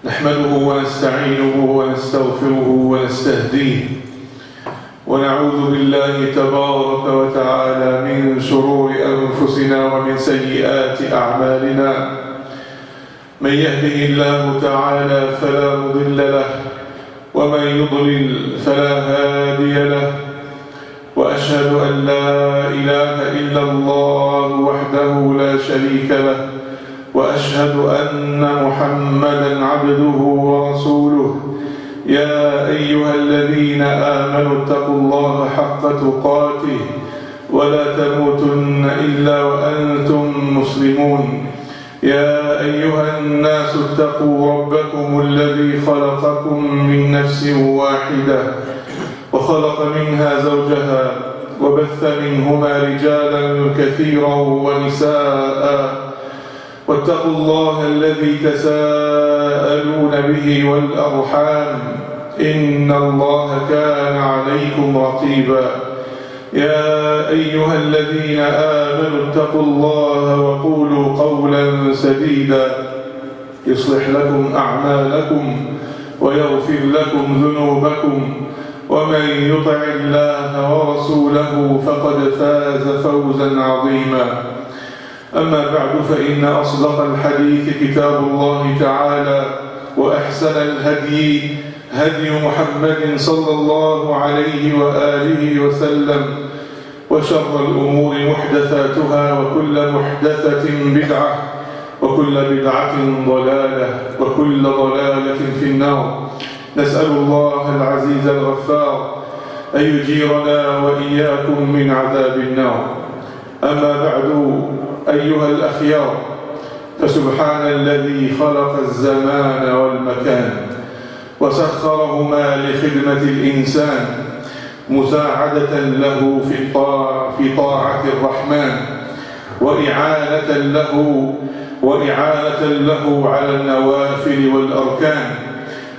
نحمده ونستعينه ونستغفره ونستهديه ونعوذ بالله تبارك وتعالى من شرور أنفسنا ومن سيئات أعمالنا. من يهده الله تعالى فلا مضل له ومن يضلل فلا هادي له، وأشهد أن لا إله إلا الله وحده لا شريك له، وأشهد أن محمدًا عبده ورسوله. يا أيها الذين آمنوا اتقوا الله حق تقاته ولا تموتن إلا وأنتم مسلمون. يا أيها الناس اتقوا ربكم الذي خلقكم من نفس واحدة وخلق منها زوجها وبث منهما رجالا كثيرا ونساء، واتقوا الله الذي تساءلون به والأرحام إن الله كان عليكم رقيبا. يا أيها الذين آمنوا اتقوا الله وقولوا قولا سديدا يصلح لكم أعمالكم ويغفر لكم ذنوبكم، ومن يطع الله ورسوله فقد فاز فوزا عظيما. أما بعد، فإن أصدق الحديث كتاب الله تعالى، وأحسن الهدي هدي محمد صلى الله عليه وآله وسلم، وشر الأمور محدثاتها، وكل محدثة بدعة، وكل بدعة ضلالة، وكل ضلالة في النار. نسأل الله العزيز الغفار أن يجيرنا وإياكم من عذاب النار. أما بعد، أيها الأخيار، فسبحان الذي خلق الزمان والمكان وسخرهما لخدمة الإنسان مساعدة له في طاعة الرحمن، وإعانة له على النوافل والأركان،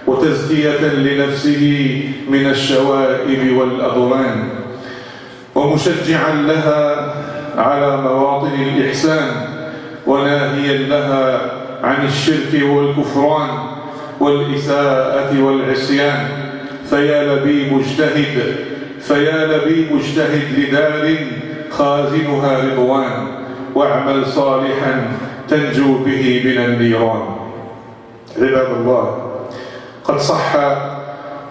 وتزكية لنفسه من الشوائب والأضران، ومشجعا لها على مواطن الإحسان، وناهيا لها عن الشرك والكفران والإساءة والعصيان. فيا لبي مجتهد لدار خازنها رضوان، واعمل صالحا تنجو به من النيران. عباد الله، قد صح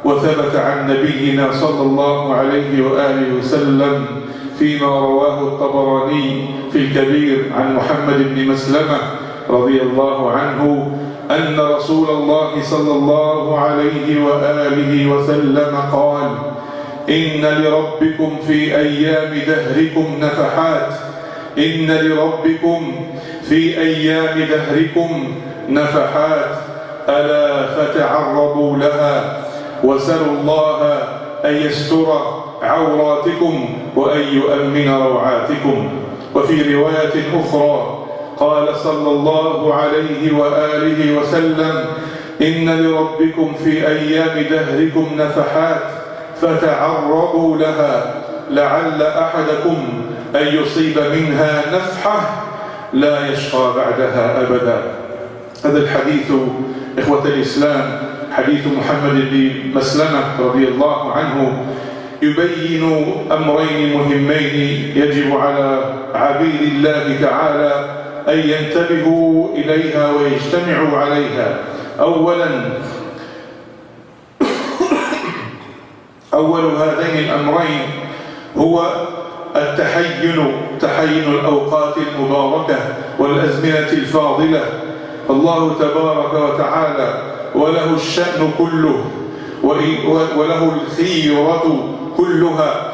وثبت عن نبينا صلى الله عليه وآله وسلم فيما رواه الطبراني في الكبير عن محمد بن مسلمة رضي الله عنه أن رسول الله صلى الله عليه وآله وسلم قال: إن لربكم في أيام دهركم نفحات، إن لربكم في أيام دهركم نفحات، ألا فتعرضوا لها، وسلوا الله أن يستر عوراتكم وأن يؤمن روعاتكم. وفي رواية أخرى قال صلى الله عليه وآله وسلم: إن لربكم في أيام دهركم نفحات، فتعرضوا لها، لعل أحدكم أن يصيب منها نفحة لا يشقى بعدها أبدا. هذا الحديث إخوة الإسلام، حديث محمد بن مسلمة رضي الله عنه، يبين أمرين مهمين يجب على عبيد الله تعالى أن ينتبهوا إليها ويجتمعوا عليها. أول هذين الأمرين هو تحين الأوقات المباركة والأزمنة الفاضلة. الله تبارك وتعالى وله الشأن كله، وله الخيرة كلها،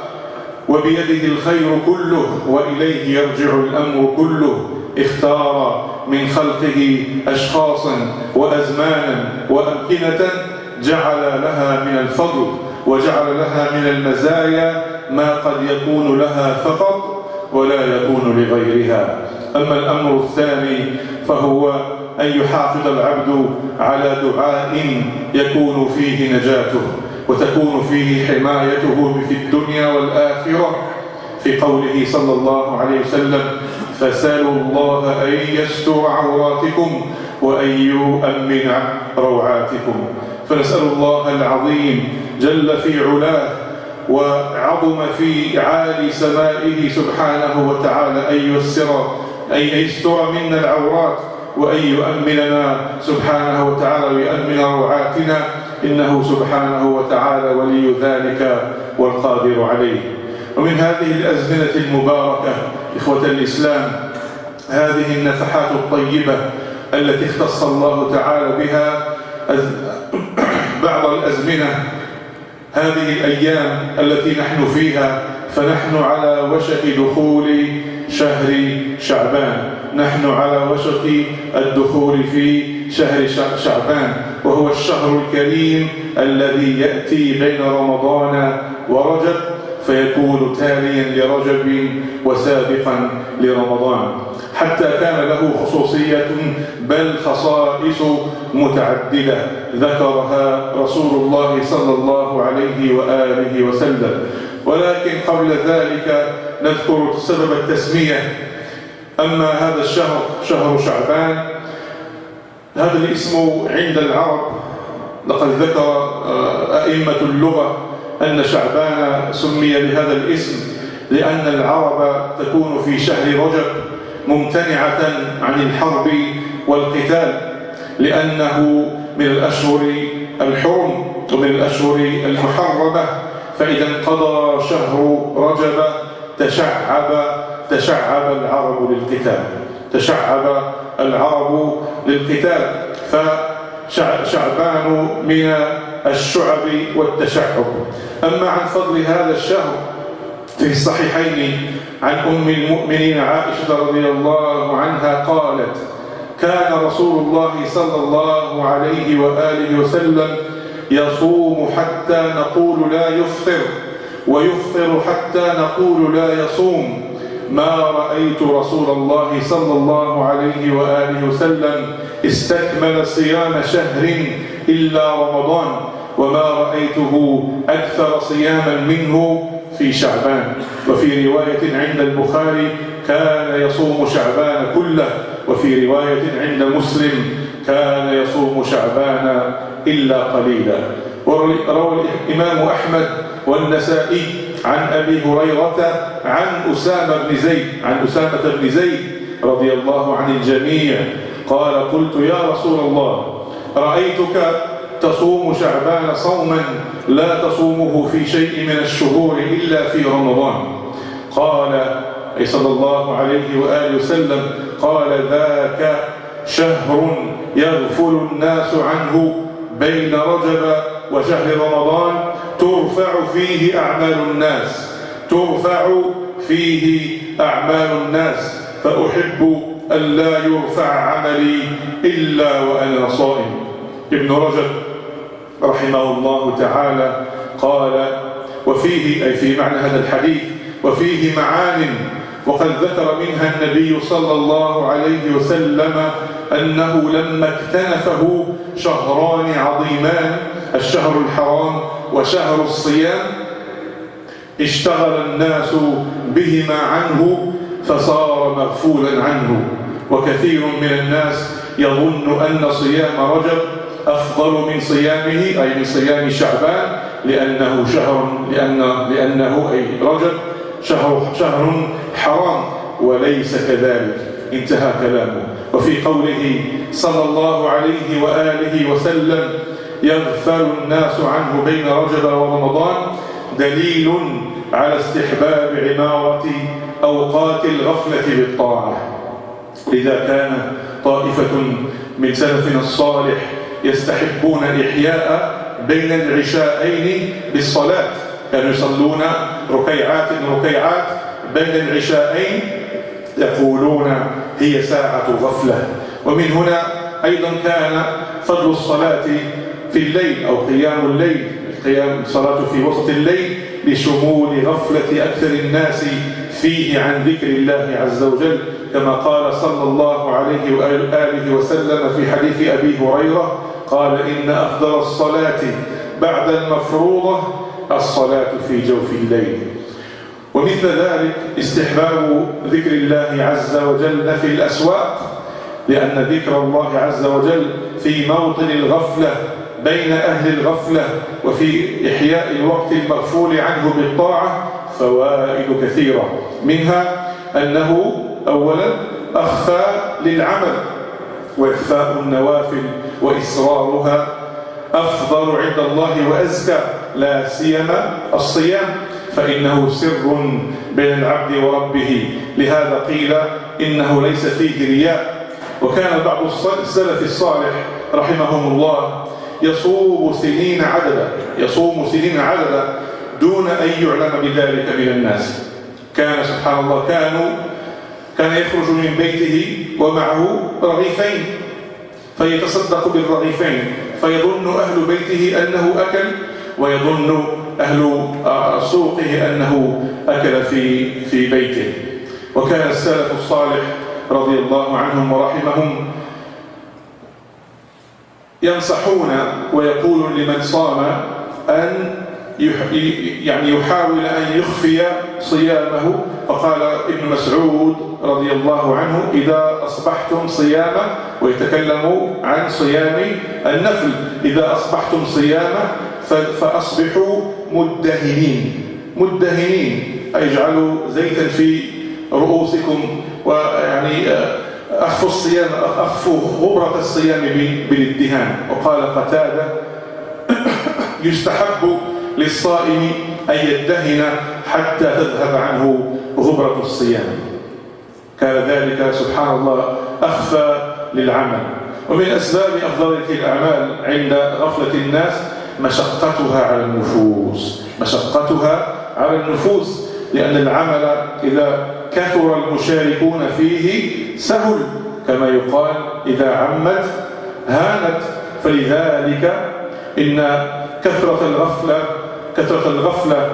وبيده الخير كله، وإليه يرجع الأمر كله. اختار من خلقه أشخاصا وأزمانا وأمكنة جعل لها من الفضل وجعل لها من المزايا ما قد يكون لها فقط ولا يكون لغيرها. أما الأمر الثاني فهو أن يحافظ العبد على دعاء يكون فيه نجاته وتكون فيه حمايته في الدنيا والآخرة، في قوله صلى الله عليه وسلم: فسألوا الله أن يستر عوراتكم وأن يؤمن روعاتكم. فنسأل الله العظيم جل في علاه وعظم في عالي سمائه سبحانه وتعالى أن يستر منا العورات وأن يؤمننا سبحانه وتعالى ويؤمن روعاتنا، إنه سبحانه وتعالى ولي ذلك والقادر عليه. ومن هذه الأزمنة المباركة إخوة الإسلام هذه النفحات الطيبة التي اختص الله تعالى بها بعض الأزمنة، هذه الأيام التي نحن فيها، فنحن على وشك دخول شهر شعبان، نحن على وشك الدخول في شهر شعبان، وهو الشهر الكريم الذي يأتي بين رمضان ورجب فيكون تاليا لرجب وسابقا لرمضان، حتى كان له خصوصية بل خصائص متعددة ذكرها رسول الله صلى الله عليه وآله وسلم. ولكن قبل ذلك نذكر سبب التسمية. أما هذا الشهر شهر شعبان، هذا الاسم عند العرب لقد ذكر أئمة اللغة أن شعبان سمي بهذا الاسم لأن العرب تكون في شهر رجب ممتنعة عن الحرب والقتال، لأنه من الأشهر الحرم ومن الأشهر المحرمة، فإذا انقضى شهر رجب تشعب العرب للقتال، تشعب العرب للقتال، فشعبان من الشعب والتشعب. أما عن فضل هذا الشهر في الصحيحين عن أم المؤمنين عائشة رضي الله عنها قالت: كان رسول الله صلى الله عليه وآله وسلم يصوم حتى نقول لا يفطر، ويفطر حتى نقول لا يصوم، ما رأيت رسول الله صلى الله عليه وآله وسلم استكمل صيام شهر إلا رمضان، وما رأيته أكثر صياما منه في شعبان. وفي رواية عند البخاري: كان يصوم شعبان كله، وفي رواية عند مسلم: كان يصوم شعبان إلا قليلا. وروى الإمام أحمد والنسائي عن أبي هريرة عن أسامة بن زيد رضي الله عن الجميع قال: قلت يا رسول الله رأيتك تصوم شعبان صوما لا تصومه في شيء من الشهور إلا في رمضان. قال صلى الله عليه وآله وسلم: قال: ذاك شهر يغفل الناس عنه بين رجب وشهر رمضان ترفع فيه أعمال الناس فأحب أن لا يرفع عملي إلا وأنا صائم. ابن رجب رحمه الله تعالى قال: وفيه أي في معنى هذا الحديث وفيه معان، وقد ذكر منها النبي صلى الله عليه وسلم أنه لما اكتنفه شهران عظيمان، الشهر الحرام وشهر الصيام، اشتغل الناس بهما عنه فصار مغفولا عنه. وكثير من الناس يظن أن صيام رجب أفضل من صيامه أي من صيام شعبان، لأنه أي رجب شهر حرام، وليس كذلك. انتهى كلامه. وفي قوله صلى الله عليه وآله وسلم: يغفل الناس عنه بين رجب ورمضان، دليل على استحباب عمارة أوقات الغفلة بالطاعة. إذا كان طائفة من سلفنا الصالح يستحبون الإحياء بين العشاءين بالصلاة، كانوا يصلون ركيعات بين العشاءين، يقولون هي ساعة غفلة. ومن هنا أيضا كان فضل الصلاة في الليل أو قيام الليل، الصلاة في وسط الليل، لشمول غفلة أكثر الناس فيه عن ذكر الله عز وجل، كما قال صلى الله عليه وآله وسلم في حديث أبي هريرة قال: إن أفضل الصلاة بعد المفروضة الصلاة في جوف الليل. ومثل ذلك استحباب ذكر الله عز وجل في الأسواق، لأن ذكر الله عز وجل في موطن الغفلة بين أهل الغفلة وفي إحياء الوقت المغفول عنه بالطاعة فوائد كثيرة، منها أنه أولا أخفى للعمل، وإخفاء النوافل وإسرارها أفضل عند الله وأزكى، لا سيما الصيام فإنه سر بين العبد وربه، لهذا قيل إنه ليس فيه رياء. وكان بعض السلف الصالح رحمهم الله يصوم سنين عددا دون أن يعلم بذلك من الناس. كان سبحان الله كان يخرج من بيته ومعه رغيفين فيتصدق بالرغيفين، فيظن أهل بيته أنه أكل، ويظن أهل سوقه أنه أكل في بيته. وكان السلف الصالح رضي الله عنهم ورحمهم ينصحون ويقول لمن صام أن يحاول أن يخفي صيامه. فقال ابن مسعود رضي الله عنه: إذا أصبحتم صياما، ويتكلم عن صيام النفل، إذا أصبحتم صياما فأصبحوا مدهنين، أي اجعلوا زيتا في رؤوسكم، ويعني أخفوا غبرة الصيام بالادهان. وقال قتادة: يستحب للصائم أن يدهن حتى تذهب عنه غبرة الصيام. كان ذلك سبحان الله أخفى للعمل. ومن أسباب أفضلية الأعمال عند غفلة الناس مشقتها على النفوس، لأن العمل إذا كثر المشاركون فيه سهل، كما يقال: إذا عمت هانت. فلذلك إن كثرة الغفلة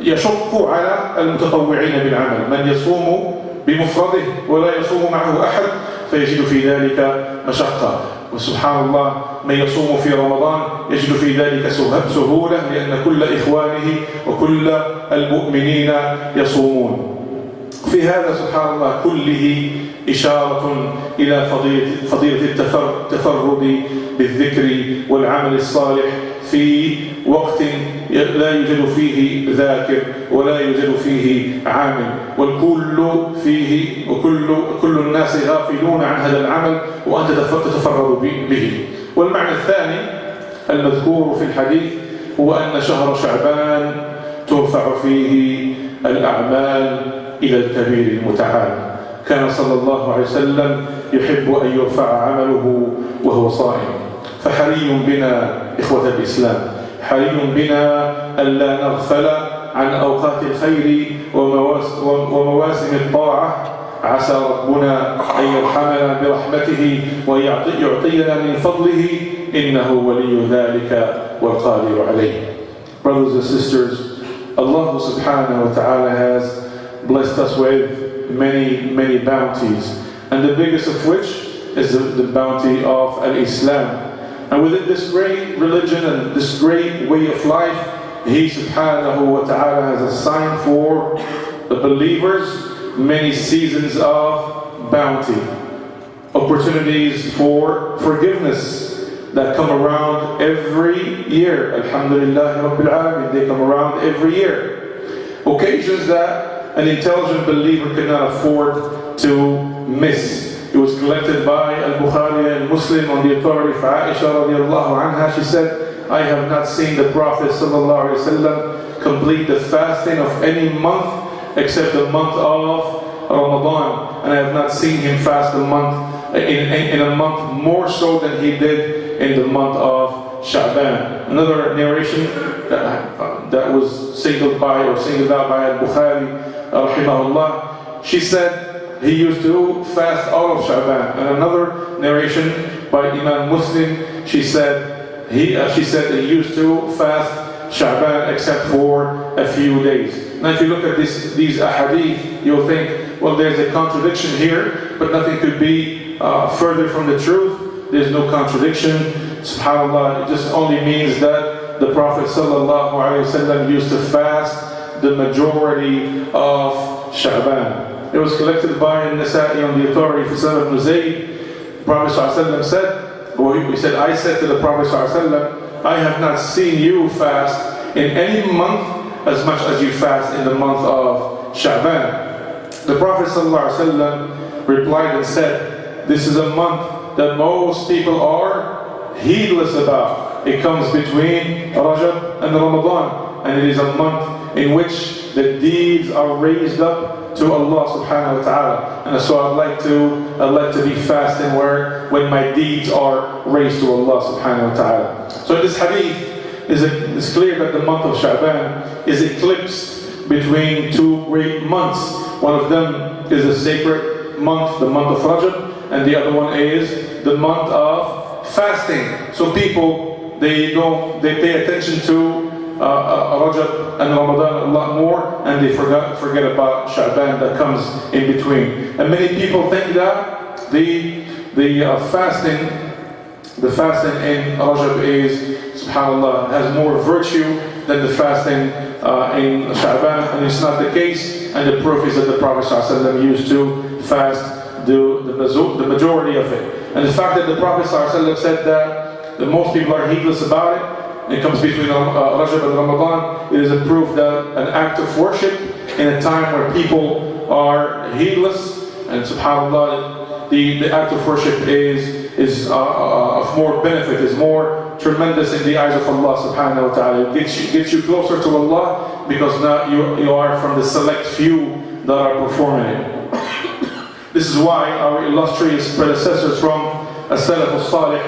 يشق على المتطوعين بالعمل، من يصوم بمفرده ولا يصوم معه أحد فيجد في ذلك مشقة. وسبحان الله من يصوم في رمضان يجد في ذلك سهولة، لأن كل إخوانه وكل المؤمنين يصومون. في هذا سبحان الله كله إشارة إلى فضيلة التفرد بالذكر والعمل الصالح في وقت لا يوجد فيه ذاكر ولا يوجد فيه عامل، والكل فيه وكل الناس غافلون عن هذا العمل وأنت تتفرد به. والمعنى الثاني المذكور في الحديث هو أن شهر شعبان ترفع فيه الأعمال إلى الكبير المتعال. كان صلى الله عليه وسلم يحب أن يرفع عمله وهو صائم. فحري بنا إخوة الإسلام، حري بنا ألا نغفل عن أوقات الخير ومواسم الطاعة. عسى ربنا أن يرحمنا برحمته ويعطينا من فضله، إنه ولي ذلك والقادر عليه. Brothers and sisters, Allah subhanahu wa ta'ala has blessed us with many bounties, and the biggest of which is the bounty of al-Islam. And within this great religion and this great way of life, He subhanahu wa ta'ala has assigned for the believers many seasons of bounty, opportunities for forgiveness that come around every year. Alhamdulillah Rabbil Alamin, they come around every year. Occasions that an intelligent believer cannot afford to miss. It was collected by Al-Bukhari and Muslim on the authority of Aisha radiallahu anha. She said, I have not seen the Prophet sallallahu alaihi wasallam complete the fasting of any month except the month of Ramadan, and I have not seen him fast a month in a month more so than he did in the month of Sha'ban. Another narration that was singled out by Al-Bukhari rahimahullah, she said he used to fast all of Sha'ban. And another narration by Imam Muslim, she said that he used to fast Sha'ban except for a few days. Now if you look at these ahadith, you'll think, well, there's a contradiction here, but nothing could be further from the truth. There's no contradiction. SubhanAllah, it just only means that the Prophet sallallahu alaihi wasallam used to fast the majority of Sha'ban. It was collected by Nasa'i on the authority for Salah ibn Zayd. The Prophet ﷺ said, or he said, I said to the Prophet ﷺ, I have not seen you fast in any month as much as you fast in the month of Sha'ban. The Prophet ﷺ replied and said, this is a month that most people are heedless about. It comes between Rajab and Ramadan, and it is a month in which the deeds are raised up to Allah subhanahu wa ta'ala. And so I'd like to be fasting when my deeds are raised to Allah subhanahu wa ta'ala. So in this hadith, it's clear that the month of Sha'ban is eclipsed between two great months. One of them is a sacred month, the month of Rajab, and the other one is the month of fasting. So people, they pay attention to Rajab and Ramadan a lot more, and they forget about Sha'ban that comes in between. And many people think that the fasting in Rajab is, subhanAllah, has more virtue than the fasting in Sha'ban, and it's not the case. And the proof is that the Prophet ﷺ used to fast the majority of it. And the fact that the Prophet ﷺ said that most people are heedless about it comes between Rajab and Ramadan, it is a proof that an act of worship in a time where people are heedless, and subhanAllah, the act of worship is of more benefit, is more tremendous in the eyes of Allah subhanahu wa ta'ala. It gets you closer to Allah, because now you are from the select few that are performing it. This is why our illustrious predecessors from As-Salaf al-Salih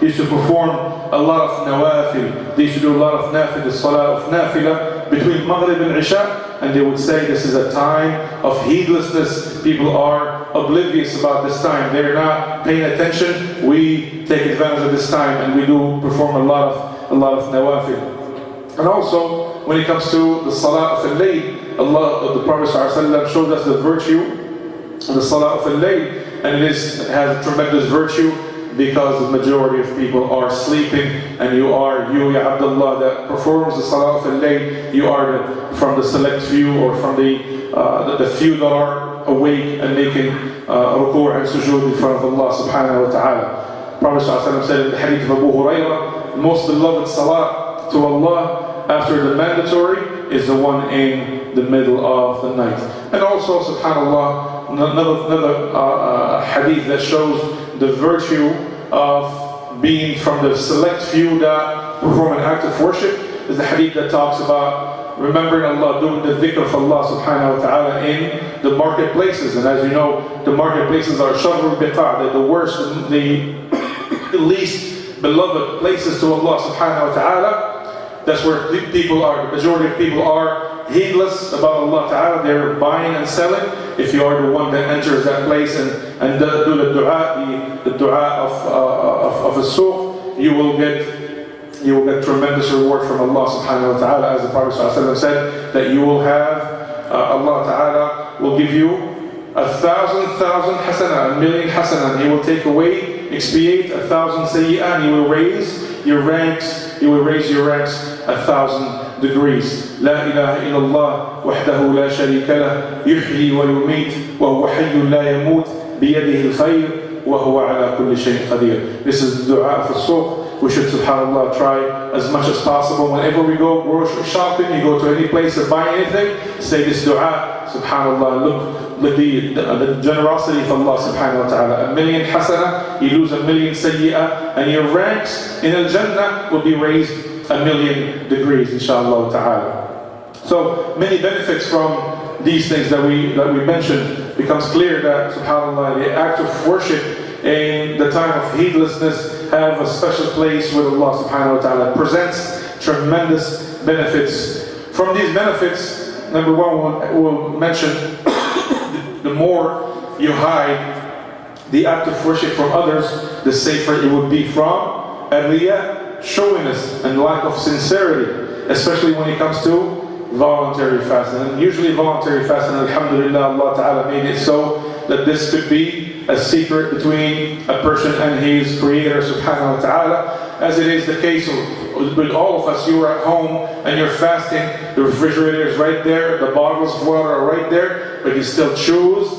used to perform a lot of nawafil. They used to do a lot of nafil, the salah of nafila between Maghrib and Isha, and they would say this is a time of heedlessness. People are oblivious about this time. They're not paying attention. We take advantage of this time and we do perform a lot of nawafil. And also, when it comes to the salah of al-layl, the Prophet ﷺ showed us the virtue of the salah of al-layl, and it has a tremendous virtue, because the majority of people are sleeping, and you Ya Abdullah, that performs the Salah of al-Layl, you are from the select few, or from the few that are awake and making ruku' and sujood in front of Allah subhanahu wa ta'ala. Prophet ﷺ said in the hadith of Abu Hurairah, the most beloved Salah to Allah after the mandatory is the one in the middle of the night. And also, subhanAllah, another hadith that shows the virtue of being from the select few that perform an act of worship is the hadith that talks about remembering Allah, doing the dhikr of Allah subhanahu wa ta'ala in the marketplaces. And as you know, the marketplaces are sharrul biqa', they're the worst, the least beloved places to Allah subhanahu wa ta'ala. That's where people are, the majority of people are heedless about Allah ta'ala. They're buying and selling. If you are the one that enters that place and do the dua of a suq, you will get tremendous reward from Allah subhanahu wa ta'ala. As the Prophet ﷺ said, that you will have, Allah ta'ala will give you 1,000 hasana, 1,000,000 hasana. He will take away, expiate 1,000 sayyi'ah, and He will raise your ranks 1,000 degrees. لا إله إلا الله وحده لا شريك له يحيي ويميت وهو حي لا يموت بيده الخير وهو على كل شيء قدير. This is the dua for suq. We should, subhanAllah, try as much as possible. Whenever we go grocery shopping, you go to any place to buy anything, say this dua, subhanAllah. Look the generosity of Allah subhanahu wa ta'ala. 1,000,000 hasana, you lose 1,000,000 sayyi'ah, and your ranks in al-Jannah will be raised 1,000,000 degrees, inshallah ta'ala. So many benefits from these things that we mentioned. Becomes clear that, subhanAllah, the act of worship in the time of heedlessness have a special place with Allah subhanahu wa ta'ala. It presents tremendous benefits. From these benefits, number one, we'll mention the more you hide the act of worship from others, the safer it would be from riya, showiness, and lack of sincerity, especially when it comes to voluntary fasting. And usually voluntary fasting, alhamdulillah, Allah ta'ala made it so that this could be a secret between a person and his creator subhanahu wa ta'ala. as it is the case with all of us. You are at home and you're fasting, the refrigerator is right there, the bottles of water are right there, but you still choose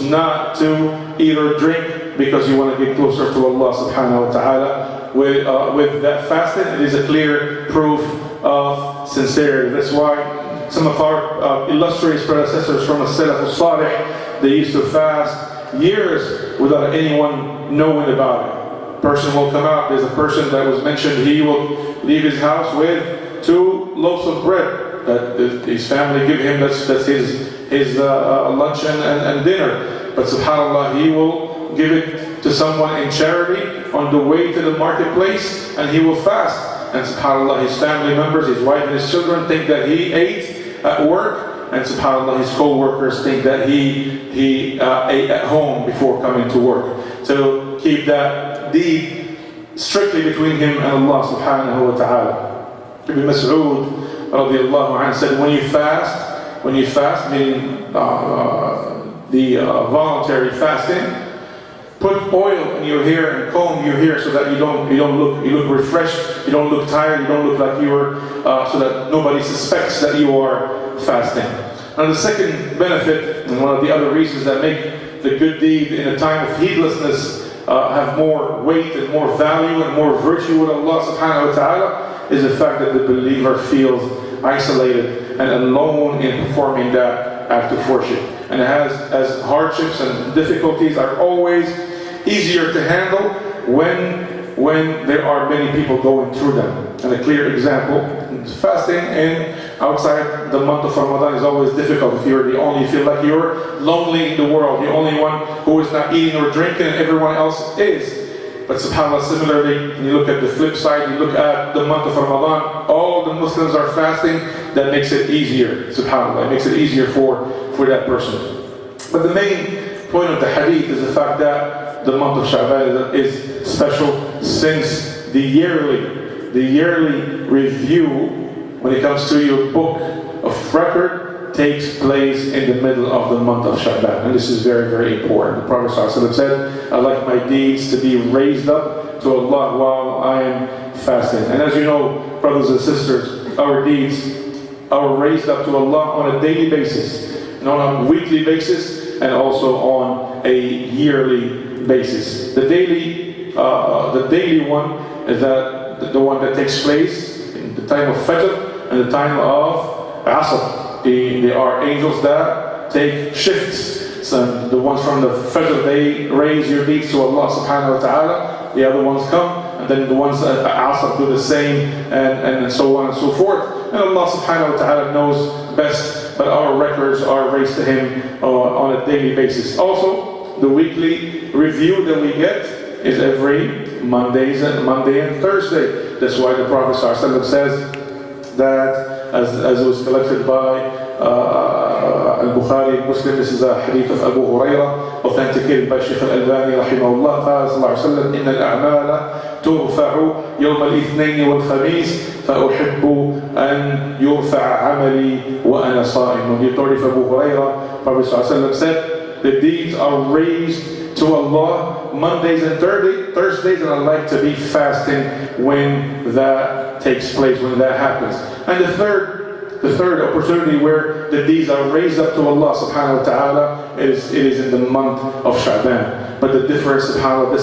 not to eat or drink because you want to get closer to Allah subhanahu wa ta'ala. With that fasting, it is a clear proof of sincerity. That's why some of our illustrious predecessors from the Salaf al-Salih, they used to fast years without anyone knowing about it. A person will come out, there's a person that was mentioned, he will leave his house with 2 loaves of bread that his family give him, that's his lunch and dinner. But subhanAllah, he will give it to someone in charity on the way to the marketplace, and he will fast. And subhanAllah, his family members, his wife and his children think that he ate at work, and subhanAllah, his co-workers think that he ate at home before coming to work. So keep that deed strictly between him and Allah subhanahu wa ta'ala. Ibn Mas'ud radiallahu anhu said, when you fast, meaning the voluntary fasting, put oil in your hair and comb your hair so that you look refreshed, you don't look tired, you don't look like you are, so that nobody suspects that you are fasting. Now the second benefit, and one of the other reasons that make the good deed in a time of heedlessness have more weight and more value and more virtue with Allah subhanahu wa ta'ala, is the fact that the believer feels isolated and alone in performing that act of worship. And as hardships and difficulties are always easier to handle when there are many people going through them. And a clear example, fasting outside the month of Ramadan is always difficult if you feel like you're lonely in the world, the only one who is not eating or drinking and everyone else is. But subhanAllah, similarly, when you look at the flip side, you look at the month of Ramadan, all the Muslims are fasting, that makes it easier, subhanAllah, it makes it easier for that person. But the main point of the hadith is the fact that the month of Sha'ban is special since the yearly review when it comes to your book of record takes place in the middle of the month of Sha'ban. And this is very, very important. The Prophet ﷺ said, I like my deeds to be raised up to Allah while I am fasting. And as you know, brothers and sisters, our deeds are raised up to Allah on a daily basis, and on a weekly basis, and also on a yearly basis. The daily one is the one that takes place in the time of Fajr and the time of Asr. There are angels that take shifts. So the ones from the Fajr, they raise your deeds to Allah subhanahu wa ta'ala. The other ones come, and then the ones at Asr do the same, and so on and so forth. And Allah subhanahu wa ta'ala knows best, but our records are raised to Him on a daily basis. Also, the weekly review that we get is every Monday and Thursday. That's why the Prophet ﷺ says that, as it was collected by Al-Bukhari and Muslim, this is a hadith of Abu Hurairah, authenticated by Shaykh Al-Albani rahimahullah, قال صلى الله عليه وسلم إن الأعمال ترفع يوم الاثنين والخميس فأحب أن يرفع عملي وأنا صائم. On the authority of Abu Hurairah, Prophet صلى الله عليه وسلم said, the deeds are raised to Allah Mondays and Thursdays, and I like to be fasting when that takes place, when that happens. And the third opportunity where the deeds are raised up to Allah subhanahu wa ta'ala it is in the month of Sha'ban. But the difference, subhanAllah,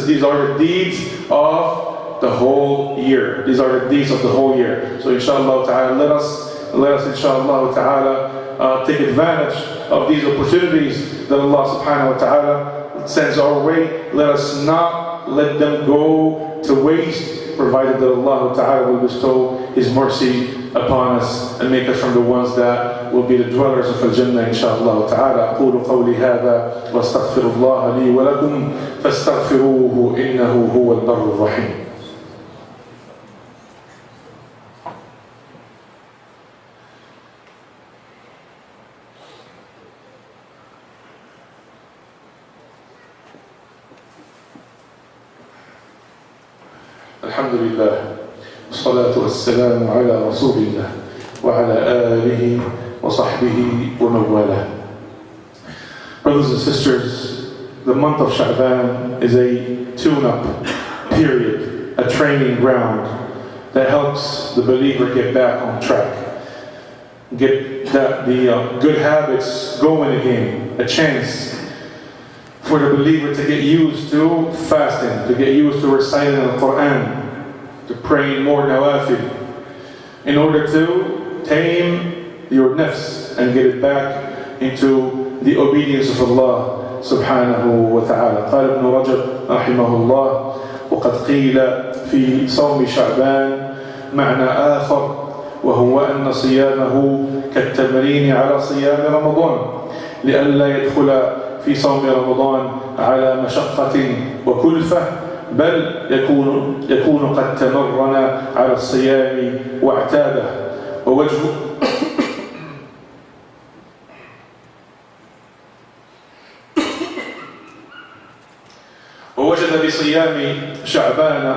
these are the deeds of the whole year. These are the deeds of the whole year. So inshallah ta'ala, let us inshallah ta'ala take advantage of these opportunities that Allah subhanahu wa ta'ala sends our way. Let us not let them go to waste, provided that Allah ta'ala will bestow His mercy upon us and make us from the ones that will be the dwellers of Al-Jannah inshallah ta'ala. أقول قولي هذا واستغفر الله لي ولكم فاستغفروه إنه هو البر الرحيم. الحمد لله والصلاة والسلام على رسول الله وعلى آله وصحبه ومن والاه. Brothers and sisters, the month of Sha'ban is a tune-up period, a training ground that helps the believer get back on track, get the good habits going again, a chance for the believer to get used to fasting, to get used to reciting the Quran, to praying more nawafil, in order to tame your nafs and get it back into the obedience of Allah subhanahu wa ta'ala. قال ابن رجب رحمه الله: وقد قيل في صوم شعبان معنى آخر، وهو أن صيامه كالتمرين على صيام رمضان، لئلا يدخل في صوم رمضان على مشقة وكلفة، بل يكون قد تمرن على الصيام واعتاده. ووجد بصيام شعبان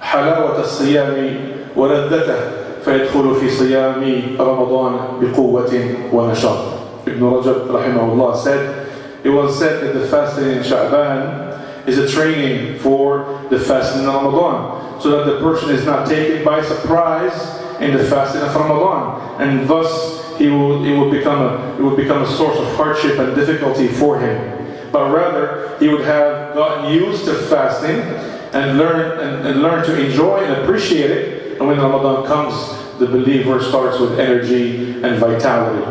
حلاوة الصيام ولذته، فيدخل في صيام رمضان بقوة ونشاط. Ibn Rajab rahimahullah said, it was said that the fasting in Sha'ban is a training for the fasting in Ramadan, so that the person is not taken by surprise in the fasting of Ramadan, and thus it would become a source of hardship and difficulty for him. But rather, he would have gotten used to fasting and learn to enjoy and appreciate it. And when Ramadan comes, the believer starts with energy and vitality.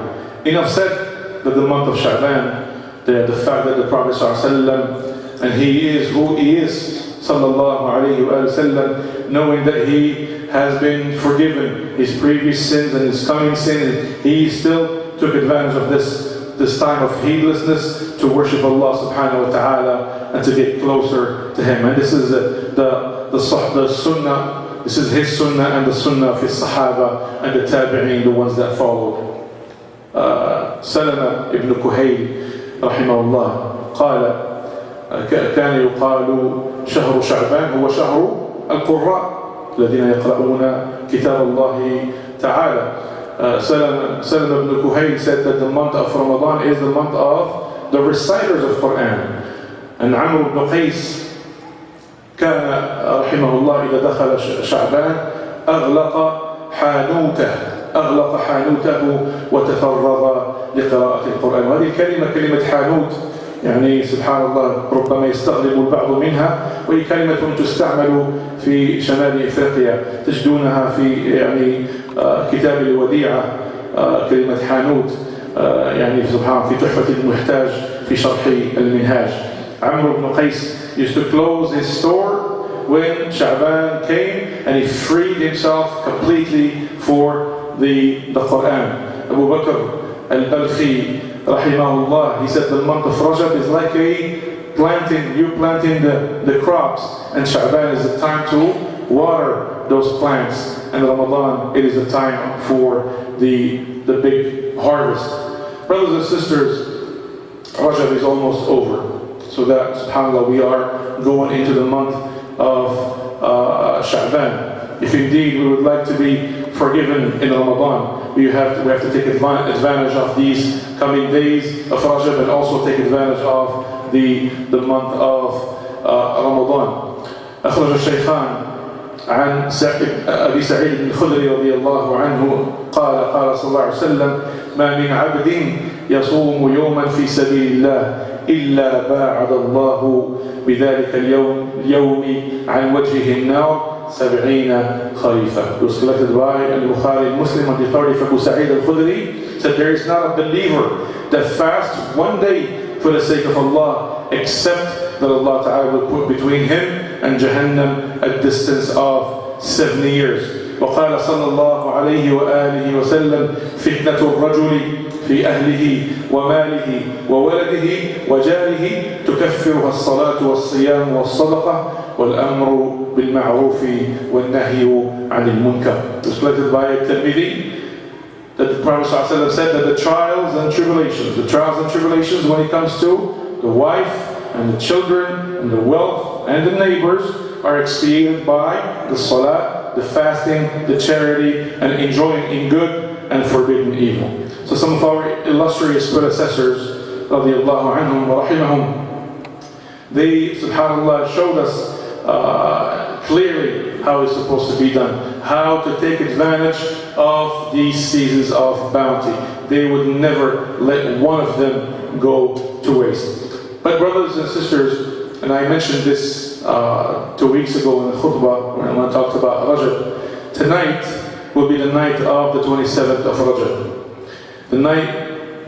Enough said that the month of Sha'ban, the fact that the Prophet ﷺ, and he is who he is, sallallahu alayhi wa sallam, knowing that he has been forgiven his previous sins and his coming sins, he still took advantage of this time of heedlessness to worship Allah subhanahu wa ta'ala and to get closer to Him. And this is the sunnah, this is his sunnah and the sunnah of his sahaba and the tabi'een, the ones that followed. سلمة ابن كهيل رحمه الله قال: كان يقال شهر شعبان هو شهر القراء الذين يقرؤون كتاب الله تعالى. Salama ibn Kuhayl said that the month of Ramadan is the month of the reciters of Quran. And Amr ibn Qais كان رحمه الله إذا دخل شعبان أغلق حانوته وتفرغ لقراءة القرآن. وهذه الكلمة كلمة حانوت، يعني سبحان الله ربما يستغرب البعض منها، وهي كلمة تستعمل في شمال إفريقيا، تجدونها في يعني كتاب الوديعة، كلمة حانوت، يعني سبحان الله في تحفة المحتاج في شرح المنهاج. Amr ibn Qais used to close his store when Sha'ban came, and he freed himself completely for the Quran. Abu Bakr al-Balkhi rahimahullah, he said the month of Rajab is like you planting the crops, and Sha'ban is the time to water those plants, and Ramadan, it is the time for the big harvest. Brothers and sisters, Rajab is almost over, so that subhanAllah we are going into the month of Sha'ban. If indeed we would like to be forgiven in Ramadan, we have to take advantage of these coming days of Rajab, and also take advantage of the month of Ramadan. أخرج الشيخان عن أبي سعيد الخدري رضي الله عنه قال صلى الله عليه وسلم: ما من عبد يصوم يوما في سبيل الله إلا باعد الله بذلك اليوم عن وجهه النار 70 خريفا. It was collected by Al-Bukhari and Muslim on the authority of Abu Sa'id al-Khudri, said there is not a believer that fasts one day for the sake of Allah except that Allah Ta'ala will put between him and Jahannam a distance of 70 years. وقال صلى الله عليه وآله وسلم: فتنة الرجل في أهله وماله وولده وجاره تكفرها الصلاة والصيام والصدقة والأمر بالمعروف والنهي عن المنكر. It was collected by Tirmidhi that the Prophet ﷺ said that the trials and tribulations when it comes to the wife and the children and the wealth and the neighbors are expiated by the salah, the fasting, the charity, and enjoying in good and forbidding evil. So some of our illustrious predecessors, radiallahu anhum wa rahimahum, They, subhanAllah, showed us clearly how it's supposed to be done, how to take advantage of these seasons of bounty. They would never let one of them go to waste. But brothers and sisters, and I mentioned this 2 weeks ago in the khutbah when I talked about Rajab, tonight will be the night of the 27th of Rajab. The night,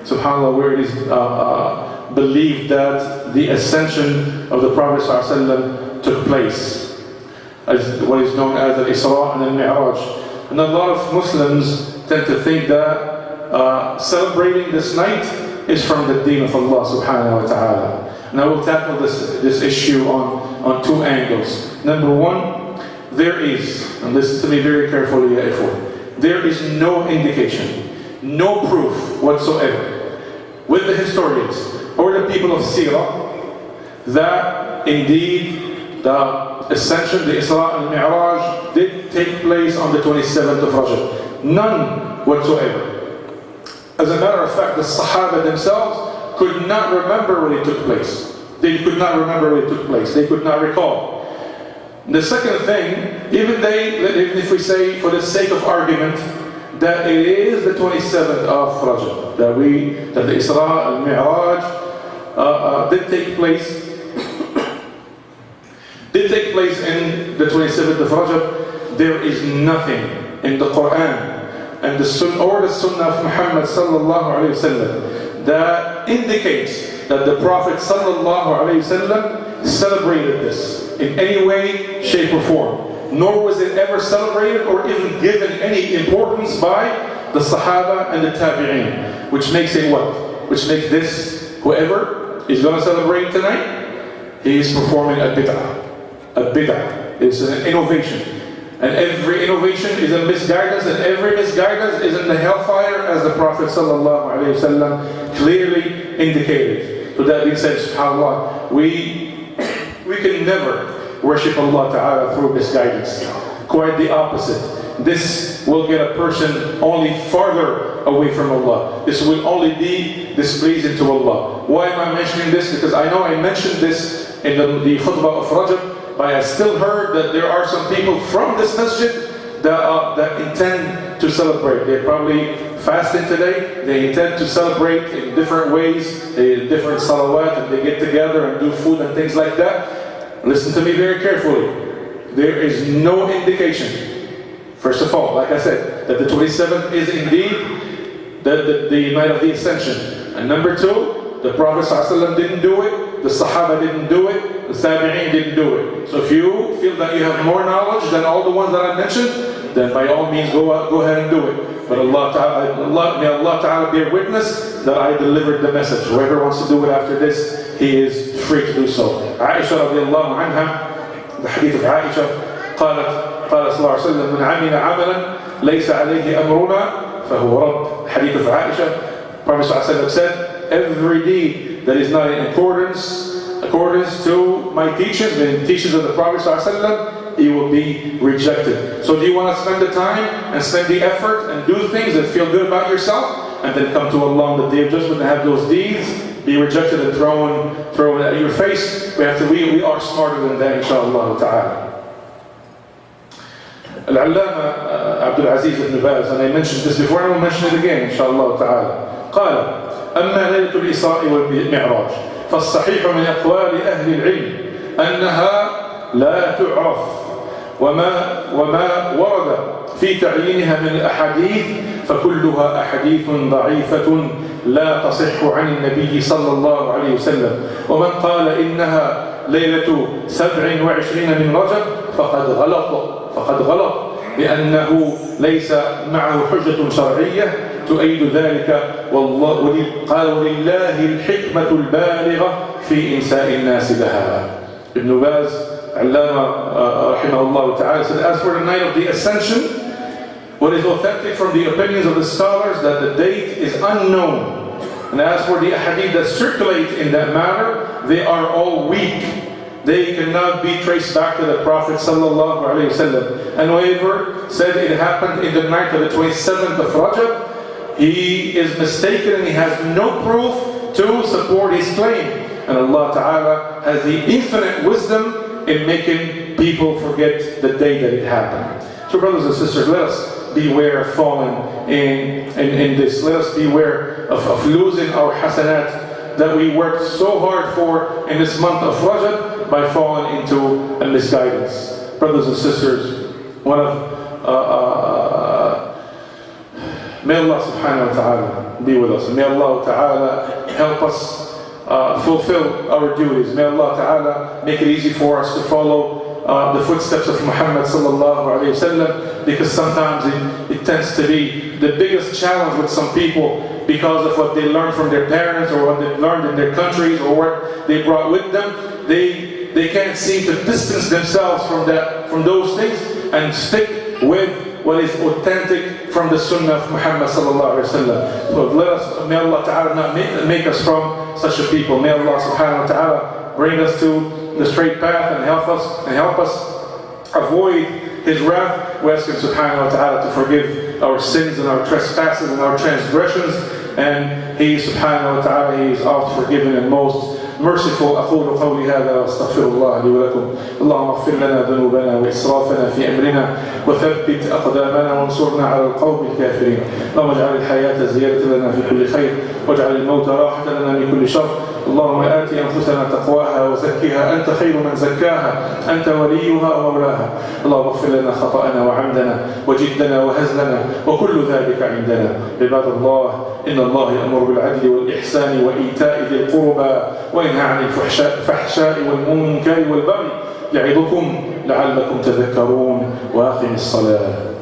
subhanAllah, where it is believed that the ascension of the Prophet ﷺ took place, as what is known as the Isra and the Mi'raj. And a lot of Muslims tend to think that celebrating this night is from the deen of Allah subhanahu wa ta'ala. And I will tackle this issue on two angles. Number one, there is, and listen to me very carefully, ya ikhwan, there is no indication, no proof whatsoever with the historians or the people of Sirah that indeed the ascension, the Isra and Mi'raj did take place on the 27th of Rajab. None whatsoever. As a matter of fact, the Sahaba themselves could not remember when it took place. They could not remember when it took place. They could not recall. The second thing, even if we say for the sake of argument that it is the 27th of Rajab, that the Isra and Mi'raj did take place in the 27th of Rajab, there is nothing in the Quran and the Sunnah or the Sunnah of Muhammad sallallahu alayhi wasallam that indicates that the Prophet sallallahu alayhi wasallam celebrated this in any way, shape or form. Nor was it ever celebrated or even given any importance by the Sahaba and the Tabi'een. Which makes it what? Which makes this, whoever is going to celebrate tonight, he is performing a bid'ah. A bid'ah is an innovation. And every innovation is a misguidance, and every misguidance is in the hellfire, as the Prophet ﷺ clearly indicated. So that being said, subhanAllah, we can never worship Allah Ta'ala through misguidance. Quite the opposite. This will get a person only farther away from Allah. This will only be displeasing to Allah. Why am I mentioning this? Because I know I mentioned this in the khutbah of Rajab, but I still heard that there are some people from this masjid that intend to celebrate. They're probably fasting today. They intend to celebrate in different ways, different salawat, and they get together and do food and things like that. Listen to me very carefully. There is no indication, first of all, like I said, that the 27th is indeed the night of the Ascension. And number two, the Prophet ﷺ didn't do it, the Sahaba didn't do it, the Tabi'een didn't do it. So if you feel that you have more knowledge than all the ones that I mentioned, then by all means go ahead and do it. But may Allah Ta'ala be a witness that I delivered the message. Whoever wants to do it after this, he is free to do so. Aisha radiallahu anha, the hadith of Aisha, قال صلى الله عليه وسلم من عمل عملا ليس عليه أمرنا فهو رد. Hadith of Aisha, Prophet صلى الله عليه وسلم said, every deed that is not in accordance to my teachings, the teachings of the Prophet ﷺ, it will be rejected. So do you want to spend the time and spend the effort and do things and feel good about yourself, and then come to Allah on the Day of Judgment and have those deeds be rejected and thrown at your face? We are smarter than that, inshaAllah ta'ala. Al-Allama Abdul Aziz ibn Baz, and I mentioned this before, and I will mention it again, inshaAllah ta'ala. قال أما ليلة الإسراء والمعراج فالصحيح من أقوال أهل العلم أنها لا تعرف وما ورد في تعيينها من الأحاديث فكلها أحاديث ضعيفة لا تصح عن النبي صلى الله عليه وسلم. ومن قال إنها ليلة 27 من رجب فقد غلط لأنه ليس معه حجة شرعية تؤيد ذلك. قال ولله الحكمة البالغة في إنساء الناس لها. Ibn Baz, Allama rahimahullah ta'ala, said, as for the night of the Ascension, what is authentic from the opinions of the scholars that the date is unknown. And as for the hadith that circulate in that matter, they are all weak. They cannot be traced back to the Prophet sallallahu alaihi wasallam. And whoever said it happened in the night of the 27th of Rajab, he is mistaken and he has no proof to support his claim. and Allah Ta'ala has the infinite wisdom in making people forget the day that it happened. So brothers and sisters, let us beware of falling in this. Let us beware of losing our hasanat that we worked so hard for in this month of Rajab by falling into a misguidance. Brothers and sisters, may Allah subhanahu wa ta'ala be with us. May Allah ta'ala help us fulfill our duties. May Allah ta'ala make it easy for us to follow the footsteps of Muhammad sallallahu alayhi wa sallam, because sometimes it tends to be the biggest challenge with some people because of what they learned from their parents or what they learned in their countries or what they brought with them. They can't seem to distance themselves from those things and stick with what is authentic from the Sunnah of Muhammad sallallahu alaihi wasallam. So may Allah Ta'ala not make us from such a people. May Allah subhanahu wa ta'ala bring us to the straight path and help us avoid His wrath. We ask Him subhanahu wa ta'ala to forgive our sins and our trespasses and our transgressions. And He subhanahu wa ta'ala, He is oft forgiving and most merciful. أقول قولي هذا واستغفر الله لي ولكم. اللهم اغفر لنا ذنوبنا وإسرافنا في أمرنا وثبت أقدامنا وانصرنا على القوم الكافرين. اللهم اجعل الحياة زيادة لنا في كل خير واجعل الموت راحة لنا من كل شر. اللهم آت أنفسنا تقواها وزكها أنت خير من زكاها أنت وليها ومولاها. اللهم اغفر لنا خطأنا وعمدنا وجدنا وهزلنا وكل ذلك عندنا. عباد الله، إن الله يأمر بالعدل والإحسان وإيتاء ذي القربى وينهى عن الفحشاء والمنكر والبغي يعظكم لعلكم تذكرون. وأقم الصلاة.